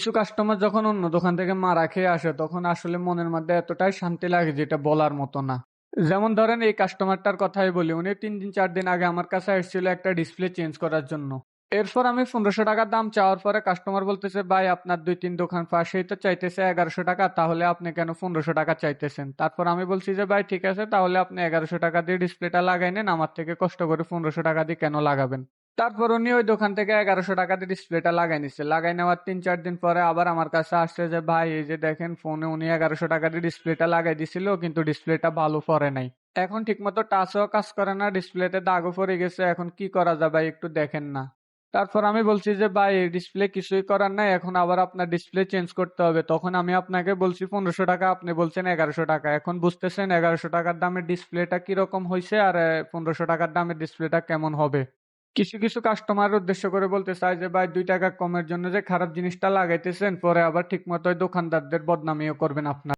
কিছু কাস্টমার যখন অন্য দোকান থেকে মারা খেয়ে আসে তখন আসলে মনের মধ্যে এতটাই শান্তি লাগে যেটা বলার মতো না। যেমন ধরেন এই কাস্টমারটার কথাই বলি, উনি 3 দিন 4 দিন আগে আমার কাছে এসেছিল একটা ডিসপ্লে চেঞ্জ করার জন্য। এরপর আমি 1500 টাকা দাম চাওয়ার পরে কাস্টমার বলতেছে, ভাই আপনার 2-3 দোকান পাশেই তো চাইতেছে 1100 টাকা, তাহলে আপনি কেন 1500 টাকা চাইতেছেন? তারপর আমি বলছি যে ভাই ঠিক আছে, তাহলে আপনি 1100 টাকা দিয়ে ডিসপ্লেটা লাগাই নেন, আমার থেকে কষ্ট করে 1500 টাকা দিয়ে কেন লাগাবেন? তারপর উনি ওই দোকান থেকে 1100 টাকা দিয়ে ডিসপ্লেটা লাগাই নিচ্ছে। লাগাই নেওয়ার 3-4 দিন পরে আবার আমার কাছে আসছে যে ভাই এই যে দেখেন ফোনে উনি 1100 টাকা দিয়ে ডিসপ্লেটা লাগাই দিছিল, কিন্তু ডিসপ্লেটা ভালো পড়ে নাই। এখন ঠিকমতো টাচও কাজ করে না, ডিসপ্লেতে দাগও পড়ে গেছে, এখন কি করা যায় ভাই একটু দেখেন না। তারপর আমি বলছি যে ভাই এই ডিসপ্লে কিছুই করার নাই, এখন আবার আপনার ডিসপ্লে চেঞ্জ করতে হবে। তখন আমি আপনাকে বলছি 1500 টাকা, আপনি বলছেন 1100 টাকা। এখন বুঝতেছেন 1100 টাকার দামের ডিসপ্লেটা কিরকম হয়েছে আর 1500 টাকার দামের ডিসপ্লেটা কেমন হবে। কিছু কিছু কাস্টমার উদ্দেশ্য করে বলতে চায় যে ভাই 2 টাকা কমের জন্য যে খারাপ জিনিসটা লাগাইতেছেন, পরে আবার ঠিক মতো দোকানদারদের বদনামিও করবেন আপনার।